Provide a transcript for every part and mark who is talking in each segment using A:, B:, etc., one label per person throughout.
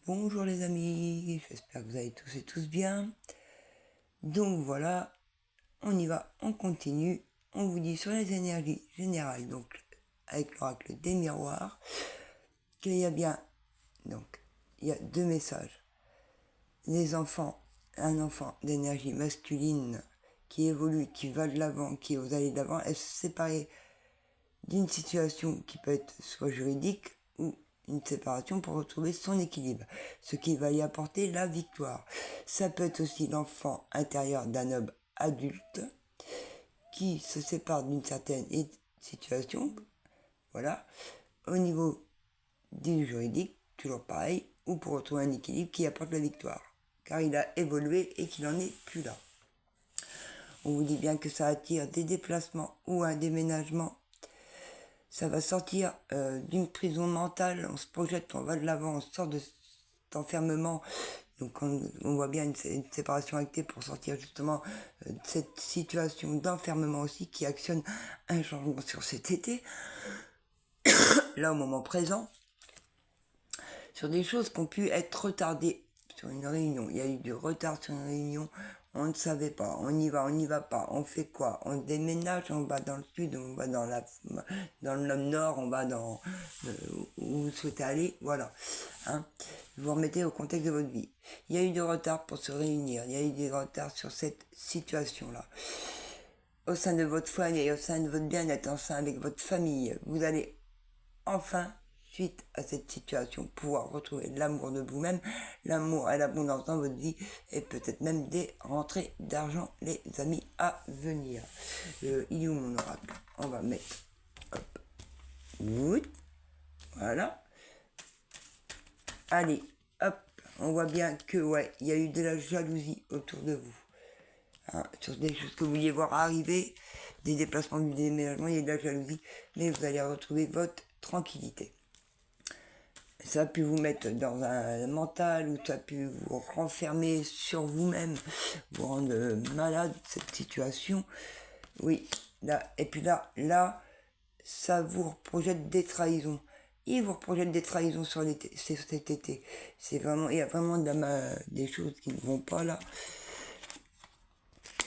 A: Bonjour les amis, j'espère que vous allez tous et tous bien. Donc voilà, on y va, on continue. On vous dit sur les énergies générales, donc avec l'oracle des miroirs, qu'il y a bien, donc il y a deux messages. Les enfants, un enfant d'énergie masculine qui évolue, qui va de l'avant, qui ose aller de l'avant, est séparé d'une situation qui peut être soit juridique ou une séparation pour retrouver son équilibre, ce qui va y apporter la victoire. Ça peut être aussi l'enfant intérieur d'un homme adulte qui se sépare d'une certaine situation, voilà, au niveau du juridique, toujours pareil, ou pour retrouver un équilibre qui apporte la victoire, car il a évolué et qu'il n'en est plus là. On vous dit bien que ça attire des déplacements ou un déménagement. Ça va sortir d'une prison mentale, on se projette, on va de l'avant, on sort de cet enfermement. Donc on voit bien une séparation actée pour sortir justement de cette situation d'enfermement aussi qui actionne un changement sur cet été, là au moment présent, sur des choses qui ont pu être retardées sur une réunion. Il y a eu du retard sur une réunion, on ne savait pas, on y va pas, on fait quoi? On déménage, on va dans le sud, on va dans le nord, on va dans où vous souhaitez aller, voilà. Hein, vous remettez au contexte de votre vie. Il y a eu du retard pour se réunir, il y a eu du retard sur cette situation-là. Au sein de votre foyer, au sein de votre bien-être, au sein avec votre famille, vous allez enfin, suite à cette situation, pouvoir retrouver l'amour de vous-même, l'amour et l'abondance dans votre vie, et peut-être même des rentrées d'argent, les amis, à venir. Il est où mon oracle? On va mettre, hop, voilà. Allez, hop, on voit bien que, ouais, il y a eu de la jalousie autour de vous. Hein, sur des choses que vous vouliez voir arriver, des déplacements, du déménagement, il y a de la jalousie, mais vous allez retrouver votre tranquillité. Ça a pu vous mettre dans un mental, ou ça a pu vous renfermer sur vous-même, vous rendre malade, cette situation. Oui, là, et puis là, ça vous projette des trahisons. Il vous projette des trahisons sur cet été. C'est vraiment, il y a vraiment des choses qui ne vont pas là.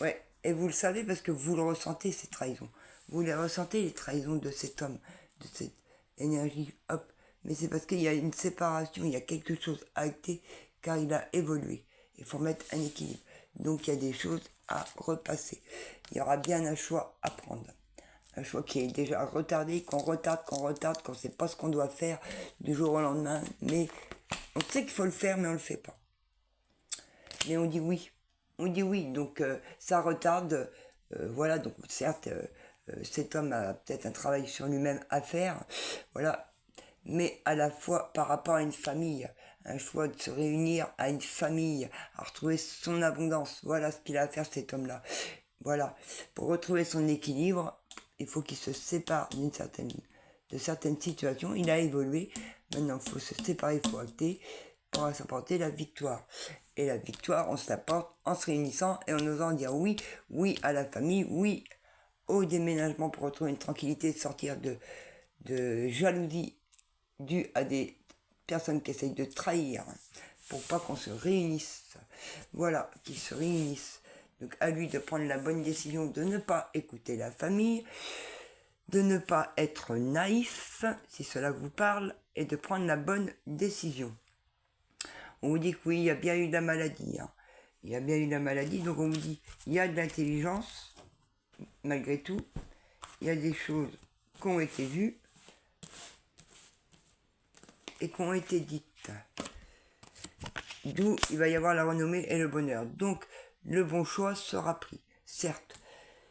A: Ouais, et vous le savez parce que vous le ressentez, ces trahisons. Vous les ressentez, les trahisons de cet homme, de cette énergie, hop. Mais c'est parce qu'il y a une séparation, il y a quelque chose à acter, car il a évolué. Il faut mettre un équilibre. Donc il y a des choses à repasser. Il y aura bien un choix à prendre. Un choix qui est déjà retardé, qu'on retarde, qu'on ne sait pas ce qu'on doit faire du jour au lendemain. Mais on sait qu'il faut le faire, mais on ne le fait pas. Mais on dit oui. On dit oui, donc ça retarde. Voilà, donc certes, cet homme a peut-être un travail sur lui-même à faire. Voilà, mais à la fois par rapport à une famille, un choix de se réunir à une famille, à retrouver son abondance. Voilà ce qu'il a à faire, cet homme-là. Voilà, pour retrouver son équilibre, il faut qu'il se sépare de certaines situations. Il a évolué, maintenant il faut se séparer, il faut acter pour s'apporter la victoire. Et la victoire, on se l'apporte en se réunissant et en osant dire oui, oui à la famille, oui au déménagement pour retrouver une tranquillité, de sortir de jalousie due à des personnes qui essayent de trahir pour pas qu'on se réunisse. Voilà, qu'ils se réunissent. Donc à lui de prendre la bonne décision de ne pas écouter la famille, de ne pas être naïf, si cela vous parle, et de prendre la bonne décision. On vous dit que oui, il y a bien eu de la maladie. Hein. Il y a bien eu de la maladie, donc on vous dit, il y a de l'intelligence, malgré tout. Il y a des choses qui ont été vues et qui ont été dites. D'où il va y avoir la renommée et le bonheur. Donc, le bon choix sera pris. Certes,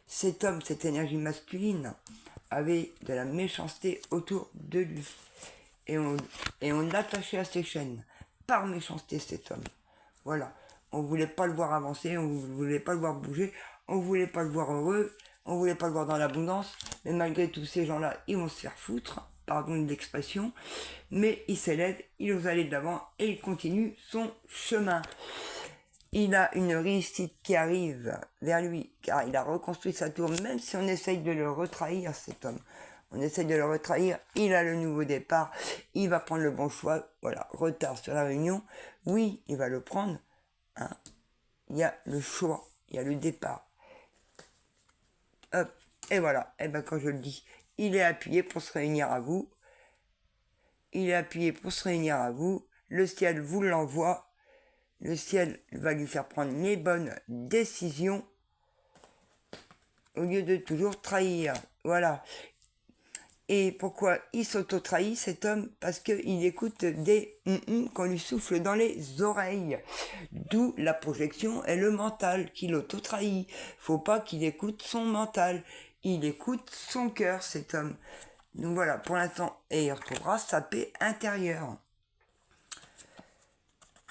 A: cet homme, cette énergie masculine, avait de la méchanceté autour de lui. Et on l'attachait à ses chaînes. Par méchanceté, cet homme. Voilà. On voulait pas le voir avancer, on voulait pas le voir bouger, on voulait pas le voir heureux, on voulait pas le voir dans l'abondance. Mais malgré tout, ces gens-là, ils vont se faire foutre, pardon de l'expression. Mais il s'élève, il ose aller de l'avant et il continue son chemin. Il a une réussite qui arrive vers lui, car il a reconstruit sa tour, même si on essaye de le retrahir, cet homme. on essaie de le retrahir, il a le nouveau départ, il va prendre le bon choix, voilà, retard sur la réunion, oui, il va le prendre, hein. Il y a le choix, il y a le départ. Hop, et voilà, et ben quand je le dis, il est appuyé pour se réunir à vous, il est appuyé pour se réunir à vous, le ciel vous l'envoie, le ciel va lui faire prendre les bonnes décisions au lieu de toujours trahir. Voilà. Et pourquoi il s'auto-trahit cet homme? Parce qu'il écoute des qu'on lui souffle dans les oreilles. D'où la projection et le mental qui l'auto-trahit. Faut pas qu'il écoute son mental. Il écoute son cœur, cet homme. Donc voilà, pour l'instant, et il retrouvera sa paix intérieure.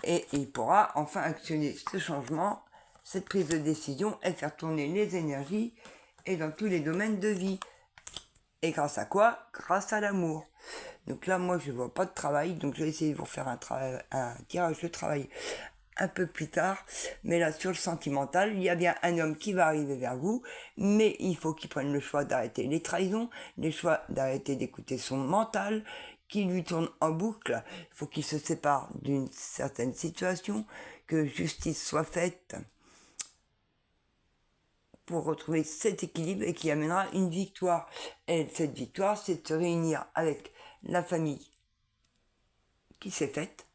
A: Et il pourra enfin actionner ce changement, cette prise de décision et faire tourner les énergies et dans tous les domaines de vie. Et grâce à quoi? Grâce à l'amour. Donc là, moi, je vois pas de travail, donc je vais essayer de vous faire un tirage de travail un peu plus tard. Mais là, sur le sentimental, il y a bien un homme qui va arriver vers vous, mais il faut qu'il prenne le choix d'arrêter les trahisons, le choix d'arrêter d'écouter son mental, qui lui tourne en boucle. Il faut qu'il se sépare d'une certaine situation, que justice soit faite pour retrouver cet équilibre et qui amènera une victoire. Et cette victoire, c'est de se réunir avec la famille qui s'est faite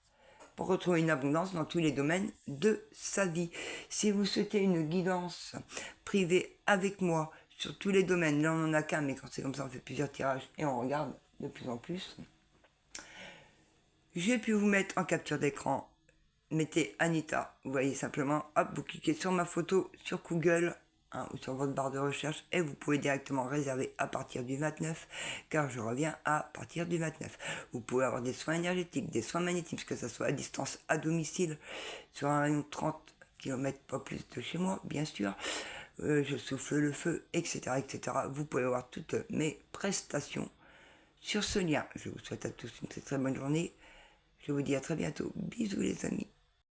A: pour retrouver une abondance dans tous les domaines de sa vie. Si vous souhaitez une guidance privée avec moi sur tous les domaines, là on n'en a qu'un, mais quand c'est comme ça on fait plusieurs tirages et on regarde de plus en plus. J'ai pu vous mettre en capture d'écran, mettez Anita, vous voyez simplement, hop, vous cliquez sur ma photo sur Google, hein, ou sur votre barre de recherche et vous pouvez directement réserver à partir du 29 car je reviens à partir du 29. Vous pouvez avoir des soins énergétiques, des soins magnétiques, que ce soit à distance, à domicile, sur un rayon de 30 km, pas plus de chez moi, bien sûr. Je souffle le feu, etc., etc. Vous pouvez avoir toutes mes prestations sur ce lien. Je vous souhaite à tous une très bonne journée. Je vous dis à très bientôt. Bisous les amis.